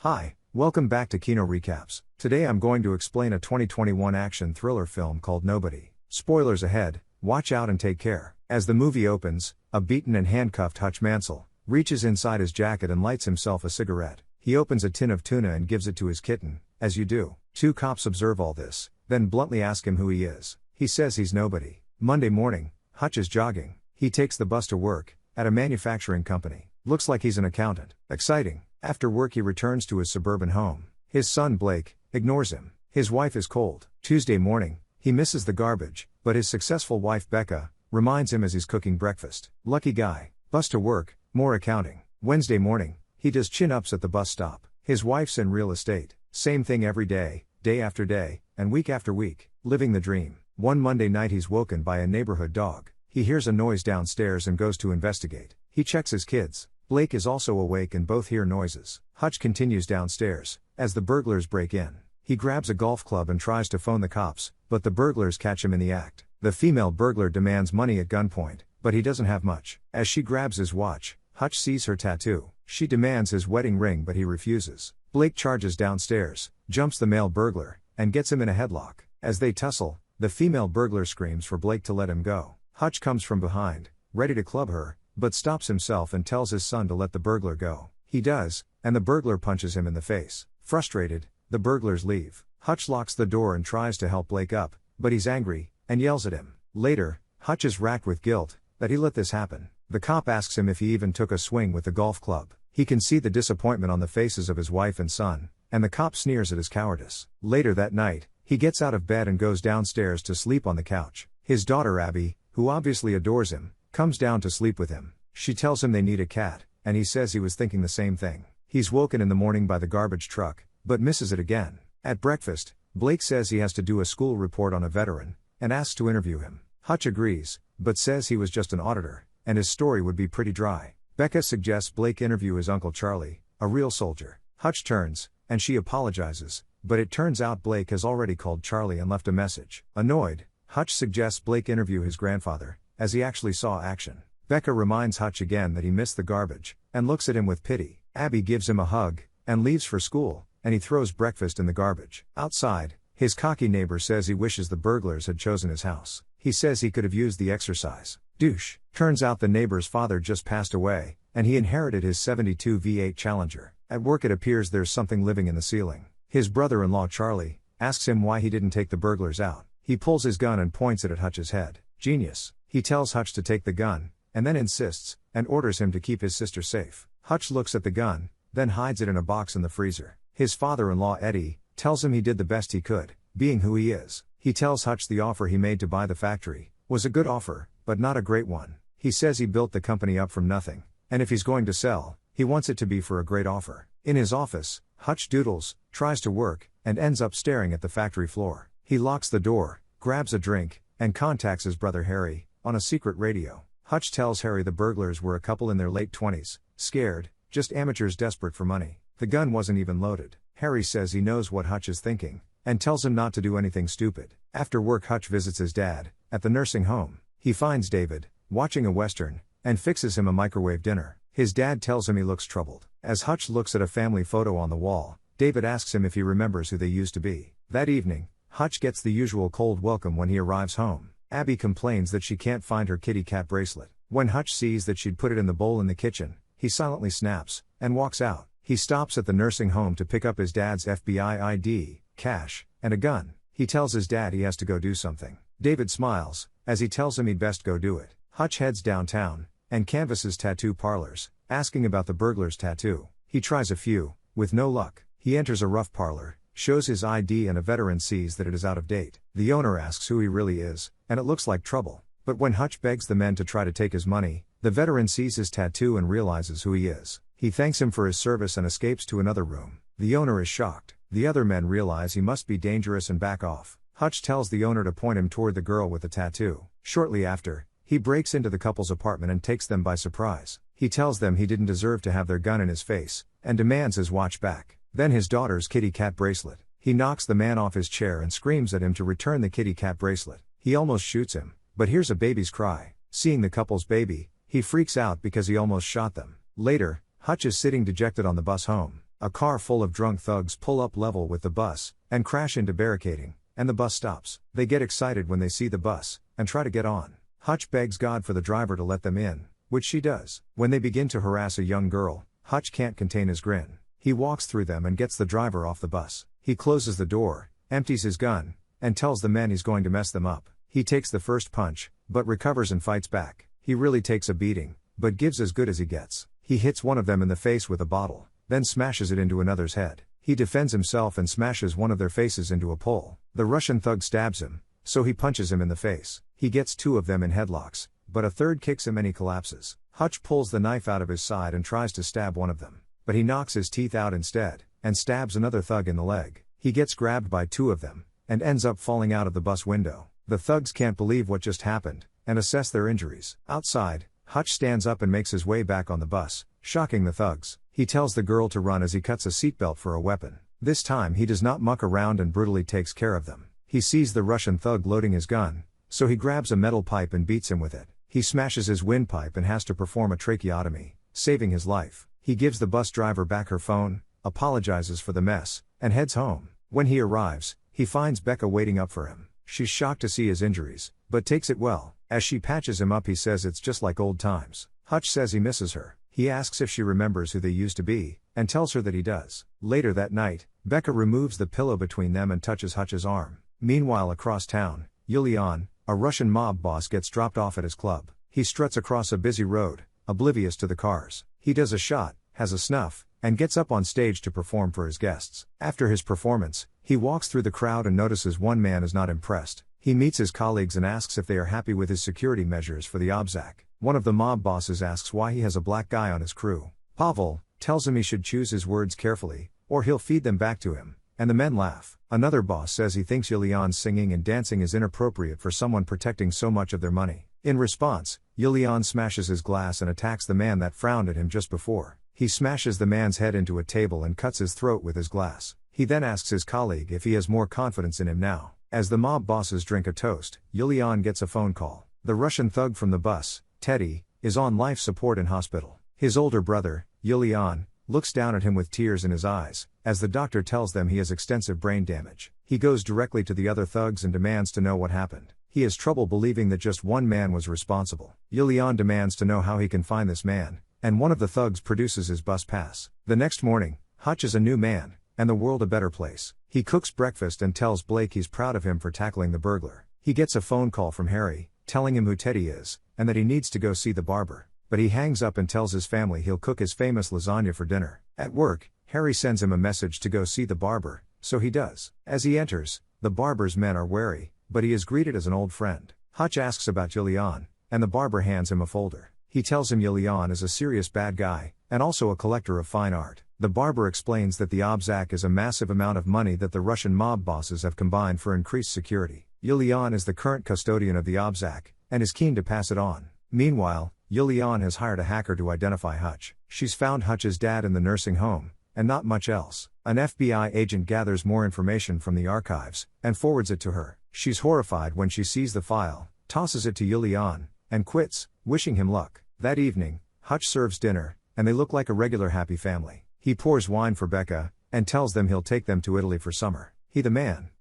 Hi, welcome back to Kino Recaps. Today I'm going to explain a 2021 action thriller film called Nobody. Spoilers ahead, watch out and take care. As the movie opens, a beaten and handcuffed Hutch Mansell reaches inside his jacket and lights himself a cigarette. He opens a tin of tuna and gives it to his kitten, as you do. Two cops observe all this, then bluntly ask him who he is. He says he's nobody. Monday morning, Hutch is jogging. He takes the bus to work, at a manufacturing company. Looks like he's an accountant. Exciting. After work he returns to his suburban home. His son Blake ignores him. His wife is cold. Tuesday morning, he misses the garbage, but his successful wife Becca reminds him as he's cooking breakfast. Lucky guy. Bus to work, more accounting. Wednesday morning, he does chin-ups at the bus stop. His wife's in real estate. Same thing every day, day after day, and week after week. Living the dream. One Monday night he's woken by a neighborhood dog. He hears a noise downstairs and goes to investigate. He checks his kids. Blake is also awake and both hear noises. Hutch continues downstairs, as the burglars break in. He grabs a golf club and tries to phone the cops, but the burglars catch him in the act. The female burglar demands money at gunpoint, but he doesn't have much. As she grabs his watch, Hutch sees her tattoo. She demands his wedding ring but he refuses. Blake charges downstairs, jumps the male burglar, and gets him in a headlock. As they tussle, the female burglar screams for Blake to let him go. Hutch comes from behind, ready to club her, but stops himself and tells his son to let the burglar go. He does, and the burglar punches him in the face. Frustrated, the burglars leave. Hutch locks the door and tries to help Blake up, but he's angry, and yells at him. Later, Hutch is racked with guilt that he let this happen. The cop asks him if he even took a swing with the golf club. He can see the disappointment on the faces of his wife and son, and the cop sneers at his cowardice. Later that night, he gets out of bed and goes downstairs to sleep on the couch. His daughter Abby, who obviously adores him, comes down to sleep with him. She tells him they need a cat, and he says he was thinking the same thing. He's woken in the morning by the garbage truck, but misses it again. At breakfast, Blake says he has to do a school report on a veteran, and asks to interview him. Hutch agrees, but says he was just an auditor, and his story would be pretty dry. Becca suggests Blake interview his Uncle Charlie, a real soldier. Hutch turns, and she apologizes, but it turns out Blake has already called Charlie and left a message. Annoyed, Hutch suggests Blake interview his grandfather, as he actually saw action. Becca reminds Hutch again that he missed the garbage, and looks at him with pity. Abby gives him a hug, and leaves for school, and he throws breakfast in the garbage. Outside, his cocky neighbor says he wishes the burglars had chosen his house. He says he could have used the exercise. Douche. Turns out the neighbor's father just passed away, and he inherited his '72 V8 Challenger. At work it appears there's something living in the ceiling. His brother-in-law Charlie asks him why he didn't take the burglars out. He pulls his gun and points it at Hutch's head. Genius. He tells Hutch to take the gun, and then insists, and orders him to keep his sister safe. Hutch looks at the gun, then hides it in a box in the freezer. His father-in-law Eddie tells him he did the best he could, being who he is. He tells Hutch the offer he made to buy the factory was a good offer, but not a great one. He says he built the company up from nothing, and if he's going to sell, he wants it to be for a great offer. In his office, Hutch doodles, tries to work, and ends up staring at the factory floor. He locks the door, grabs a drink, and contacts his brother Harry on a secret radio. Hutch tells Harry the burglars were a couple in their late 20s, scared, just amateurs desperate for money. The gun wasn't even loaded. Harry says he knows what Hutch is thinking, and tells him not to do anything stupid. After work Hutch visits his dad, at the nursing home. He finds David, watching a western, and fixes him a microwave dinner. His dad tells him he looks troubled. As Hutch looks at a family photo on the wall, David asks him if he remembers who they used to be. That evening, Hutch gets the usual cold welcome when he arrives home. Abby complains that she can't find her kitty cat bracelet. When Hutch sees that she'd put it in the bowl in the kitchen, he silently snaps, and walks out. He stops at the nursing home to pick up his dad's FBI ID, cash, and a gun. He tells his dad he has to go do something. David smiles, as he tells him he'd best go do it. Hutch heads downtown, and canvasses tattoo parlors, asking about the burglar's tattoo. He tries a few, with no luck. He enters a rough parlor, shows his ID and a veteran sees that it is out of date. The owner asks who he really is, and it looks like trouble. But when Hutch begs the men to try to take his money, the veteran sees his tattoo and realizes who he is. He thanks him for his service and escapes to another room. The owner is shocked. The other men realize he must be dangerous and back off. Hutch tells the owner to point him toward the girl with the tattoo. Shortly after, he breaks into the couple's apartment and takes them by surprise. He tells them he didn't deserve to have their gun in his face, and demands his watch back. Then his daughter's kitty cat bracelet. He knocks the man off his chair and screams at him to return the kitty cat bracelet. He almost shoots him, but hears a baby's cry. Seeing the couple's baby, he freaks out because he almost shot them. Later, Hutch is sitting dejected on the bus home. A car full of drunk thugs pull up level with the bus, and crash into barricading, and the bus stops. They get excited when they see the bus, and try to get on. Hutch begs God for the driver to let them in, which she does. When they begin to harass a young girl, Hutch can't contain his grin. He walks through them and gets the driver off the bus. He closes the door, empties his gun, and tells the men he's going to mess them up. He takes the first punch, but recovers and fights back. He really takes a beating, but gives as good as he gets. He hits one of them in the face with a bottle, then smashes it into another's head. He defends himself and smashes one of their faces into a pole. The Russian thug stabs him, so he punches him in the face. He gets two of them in headlocks, but a third kicks him and he collapses. Hutch pulls the knife out of his side and tries to stab one of them, but he knocks his teeth out instead, and stabs another thug in the leg. He gets grabbed by two of them, and ends up falling out of the bus window. The thugs can't believe what just happened, and assess their injuries. Outside, Hutch stands up and makes his way back on the bus, shocking the thugs. He tells the girl to run as he cuts a seatbelt for a weapon. This time he does not muck around and brutally takes care of them. He sees the Russian thug loading his gun, so he grabs a metal pipe and beats him with it. He smashes his windpipe and has to perform a tracheotomy, saving his life. He gives the bus driver back her phone, apologizes for the mess, and heads home. When he arrives, he finds Becca waiting up for him. She's shocked to see his injuries, but takes it well. As she patches him up, he says it's just like old times. Hutch says he misses her. He asks if she remembers who they used to be, and tells her that he does. Later that night, Becca removes the pillow between them and touches Hutch's arm. Meanwhile, across town, Yulian, a Russian mob boss, gets dropped off at his club. He struts across a busy road, oblivious to the cars. He does a shot, has a snuff, and gets up on stage to perform for his guests. After his performance, he walks through the crowd and notices one man is not impressed. He meets his colleagues and asks if they are happy with his security measures for the obzac. One of the mob bosses asks why he has a black guy on his crew. Pavel tells him he should choose his words carefully, or he'll feed them back to him, and the men laugh. Another boss says he thinks Yulian's singing and dancing is inappropriate for someone protecting so much of their money. In response, Yulian smashes his glass and attacks the man that frowned at him just before. He smashes the man's head into a table and cuts his throat with his glass. He then asks his colleague if he has more confidence in him now. As the mob bosses drink a toast, Yulian gets a phone call. The Russian thug from the bus, Teddy, is on life support in hospital. His older brother, Yulian, looks down at him with tears in his eyes, as the doctor tells them he has extensive brain damage. He goes directly to the other thugs and demands to know what happened. He has trouble believing that just one man was responsible. Yulian demands to know how he can find this man, and one of the thugs produces his bus pass. The next morning, Hutch is a new man, and the world a better place. He cooks breakfast and tells Blake he's proud of him for tackling the burglar. He gets a phone call from Harry, telling him who Teddy is, and that he needs to go see the barber. But he hangs up and tells his family he'll cook his famous lasagna for dinner. At work, Harry sends him a message to go see the barber, so he does. As he enters, the barber's men are wary, but he is greeted as an old friend. Hutch asks about Yulian, and the barber hands him a folder. He tells him Yulian is a serious bad guy, and also a collector of fine art. The barber explains that the obzac is a massive amount of money that the Russian mob bosses have combined for increased security. Yulian is the current custodian of the obzac, and is keen to pass it on. Meanwhile, Yulian has hired a hacker to identify Hutch. She's found Hutch's dad in the nursing home, and not much else. An FBI agent gathers more information from the archives, and forwards it to her. She's horrified when she sees the file, tosses it to Yulian, and quits, wishing him luck. That evening, Hutch serves dinner, and they look like a regular happy family. He pours wine for Becca, and tells them he'll take them to Italy for summer.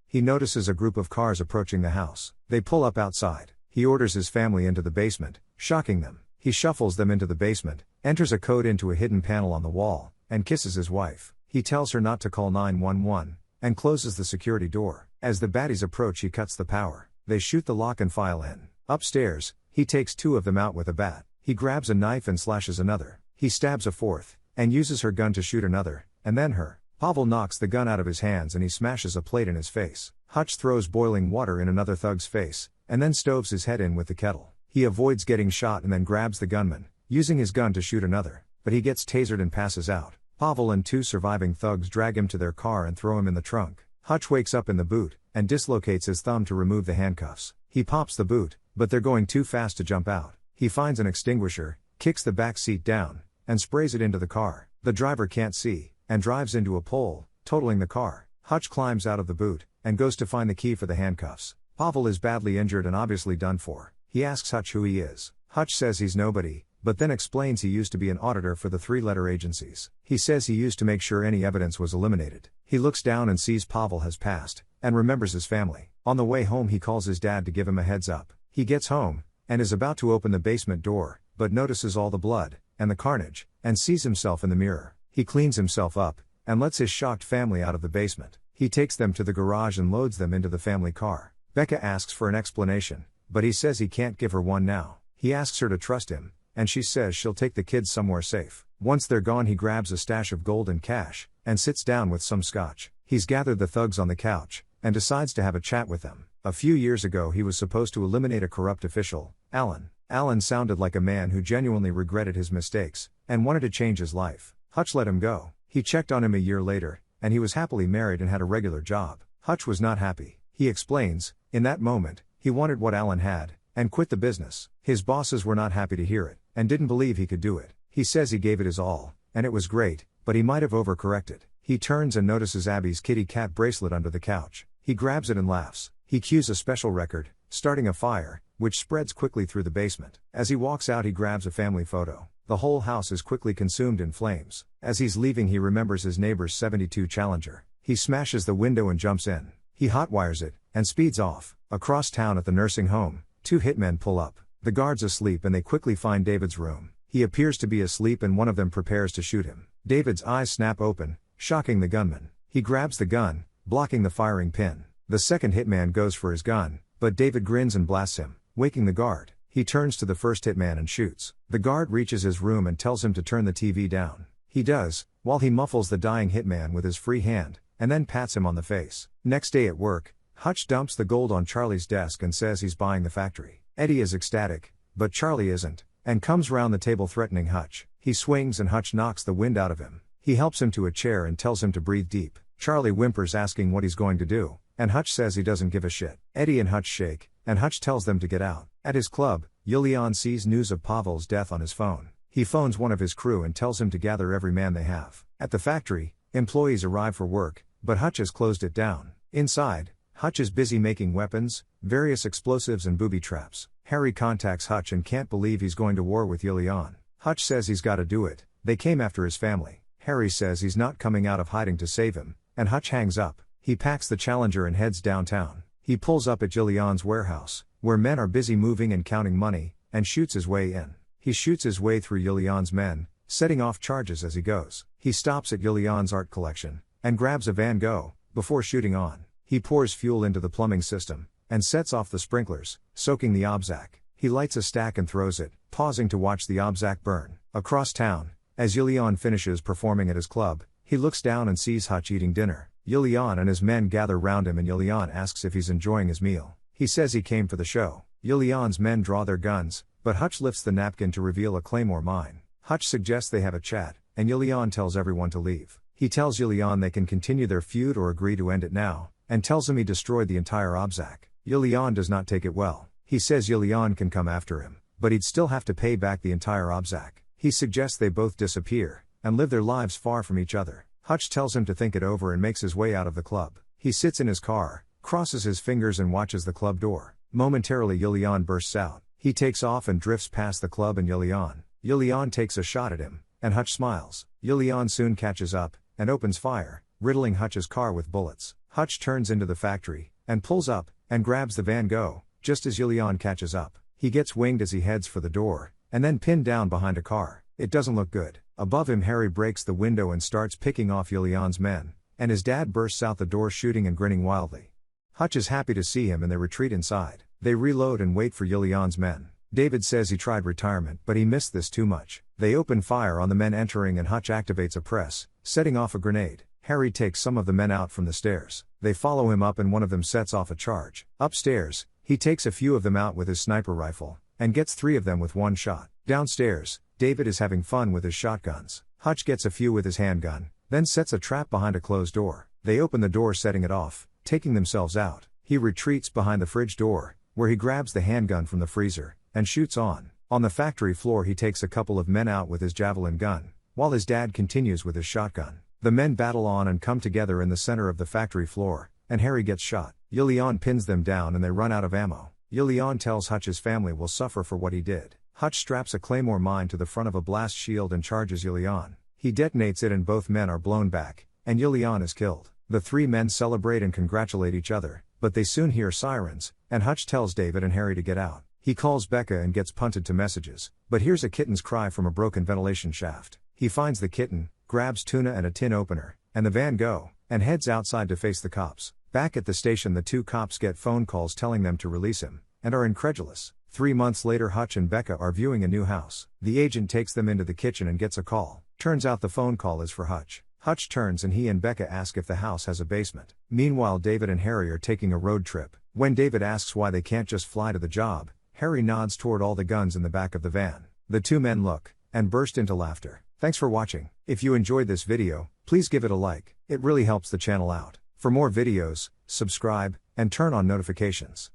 He notices a group of cars approaching the house. They pull up outside. He orders his family into the basement, shocking them. He shuffles them into the basement, enters a code into a hidden panel on the wall, and kisses his wife. He tells her not to call 911, and closes the security door. As the baddies approach, he cuts the power. They shoot the lock and file in. Upstairs, he takes two of them out with a bat. He grabs a knife and slashes another. He stabs a fourth, and uses her gun to shoot another, and then her. Pavel knocks the gun out of his hands and he smashes a plate in his face. Hutch throws boiling water in another thug's face, and then stoves his head in with the kettle. He avoids getting shot and then grabs the gunman, using his gun to shoot another, but he gets tasered and passes out. Pavel and two surviving thugs drag him to their car and throw him in the trunk. Hutch wakes up in the boot, and dislocates his thumb to remove the handcuffs. He pops the boot, but they're going too fast to jump out. He finds an extinguisher, kicks the back seat down, and sprays it into the car. The driver can't see, and drives into a pole, totaling the car. Hutch climbs out of the boot, and goes to find the key for the handcuffs. Pavel is badly injured and obviously done for. He asks Hutch who he is. Hutch says he's nobody, but then explains he used to be an auditor for the three-letter agencies. He says he used to make sure any evidence was eliminated. He looks down and sees Pavel has passed, and remembers his family. On the way home he calls his dad to give him a heads up. He gets home, and is about to open the basement door, but notices all the blood, and the carnage, and sees himself in the mirror. He cleans himself up, and lets his shocked family out of the basement. He takes them to the garage and loads them into the family car. Becca asks for an explanation, but he says he can't give her one now. He asks her to trust him, and she says she'll take the kids somewhere safe. Once they're gone he grabs a stash of gold and cash, and sits down with some scotch. He's gathered the thugs on the couch, and decides to have a chat with them. A few years ago he was supposed to eliminate a corrupt official, Alan. Alan sounded like a man who genuinely regretted his mistakes, and wanted to change his life. Hutch let him go. He checked on him a year later, and he was happily married and had a regular job. Hutch was not happy. He explains, in that moment, he wanted what Alan had, and quit the business. His bosses were not happy to hear it, and didn't believe he could do it. He says he gave it his all, and it was great, but he might have overcorrected. He turns and notices Abby's kitty cat bracelet under the couch. He grabs it and laughs. He cues a special record, starting a fire, which spreads quickly through the basement. As he walks out he grabs a family photo. The whole house is quickly consumed in flames. As he's leaving he remembers his neighbor's 72 Challenger. He smashes the window and jumps in. He hotwires it, and speeds off. Across town at the nursing home, two hitmen pull up. The guard's asleep and they quickly find David's room. He appears to be asleep and one of them prepares to shoot him. David's eyes snap open, shocking the gunman. He grabs the gun, blocking the firing pin. The second hitman goes for his gun, but David grins and blasts him, waking the guard. He turns to the first hitman and shoots. The guard reaches his room and tells him to turn the TV down. He does, while he muffles the dying hitman with his free hand, and then pats him on the face. Next day at work, Hutch dumps the gold on Charlie's desk and says he's buying the factory. Eddie is ecstatic, but Charlie isn't, and comes round the table threatening Hutch. He swings and Hutch knocks the wind out of him. He helps him to a chair and tells him to breathe deep. Charlie whimpers asking what he's going to do, and Hutch says he doesn't give a shit. Eddie and Hutch shake, and Hutch tells them to get out. At his club, Yulian sees news of Pavel's death on his phone. He phones one of his crew and tells him to gather every man they have. At the factory, employees arrive for work, but Hutch has closed it down. Inside, Hutch is busy making weapons, various explosives and booby traps. Harry contacts Hutch and can't believe he's going to war with Yulian. Hutch says he's got to do it. They came after his family. Harry says he's not coming out of hiding to save him, and Hutch hangs up. He packs the Challenger and heads downtown. He pulls up at Yulian's warehouse, where men are busy moving and counting money, and shoots his way in. He shoots his way through Yulian's men, setting off charges as he goes. He stops at Yulian's art collection, and grabs a Van Gogh, before shooting on. He pours fuel into the plumbing system, and sets off the sprinklers, soaking the Obzac. He lights a stack and throws it, pausing to watch the Obzac burn. Across town, as Yulian finishes performing at his club, he looks down and sees Hutch eating dinner. Yulian and his men gather round him and Yulian asks if he's enjoying his meal. He says he came for the show. Yulian's men draw their guns, but Hutch lifts the napkin to reveal a claymore mine. Hutch suggests they have a chat, and Yulian tells everyone to leave. He tells Yulian they can continue their feud or agree to end it now, and tells him he destroyed the entire Obzac. Yulian does not take it well. He says Yulian can come after him, but he'd still have to pay back the entire Obzac. He suggests they both disappear, and live their lives far from each other. Hutch tells him to think it over and makes his way out of the club. He sits in his car, crosses his fingers and watches the club door. Momentarily Yulian bursts out. He takes off and drifts past the club and Yulian. Yulian takes a shot at him, and Hutch smiles. Yulian soon catches up, and opens fire, riddling Hutch's car with bullets. Hutch turns into the factory, and pulls up, and grabs the Van Gogh, just as Yulian catches up. He gets winged as he heads for the door, and then pinned down behind a car. It doesn't look good. Above him Harry breaks the window and starts picking off Yulian's men, and his dad bursts out the door shooting and grinning wildly. Hutch is happy to see him and they retreat inside. They reload and wait for Yulian's men. David says he tried retirement but he missed this too much. They open fire on the men entering and Hutch activates a press, setting off a grenade. Harry takes some of the men out from the stairs. They follow him up and one of them sets off a charge. Upstairs, he takes a few of them out with his sniper rifle, and gets 3 of them with one shot. Downstairs, David is having fun with his shotguns. Hutch gets a few with his handgun, then sets a trap behind a closed door. They open the door setting it off, taking themselves out. He retreats behind the fridge door, where he grabs the handgun from the freezer, and shoots on. On the factory floor he takes a couple of men out with his javelin gun, while his dad continues with his shotgun. The men battle on and come together in the center of the factory floor, and Harry gets shot. Yulian pins them down and they run out of ammo. Yulian tells Hutch his family will suffer for what he did. Hutch straps a claymore mine to the front of a blast shield and charges Yulian. He detonates it and both men are blown back, and Yulian is killed. The three men celebrate and congratulate each other, but they soon hear sirens, and Hutch tells David and Harry to get out. He calls Becca and gets punted to messages, but hears a kitten's cry from a broken ventilation shaft. He finds the kitten, grabs tuna and a tin opener, and the van go, and heads outside to face the cops. Back at the station, the two cops get phone calls telling them to release him, and are incredulous. 3 months later, Hutch and Becca are viewing a new house. The agent takes them into the kitchen and gets a call. Turns out the phone call is for Hutch. Hutch turns and he and Becca ask if the house has a basement. Meanwhile, David and Harry are taking a road trip. When David asks why they can't just fly to the job, Harry nods toward all the guns in the back of the van. The two men look, and burst into laughter. Thanks for watching. If you enjoyed this video, please give it a like. It really helps the channel out. For more videos, subscribe, and turn on notifications.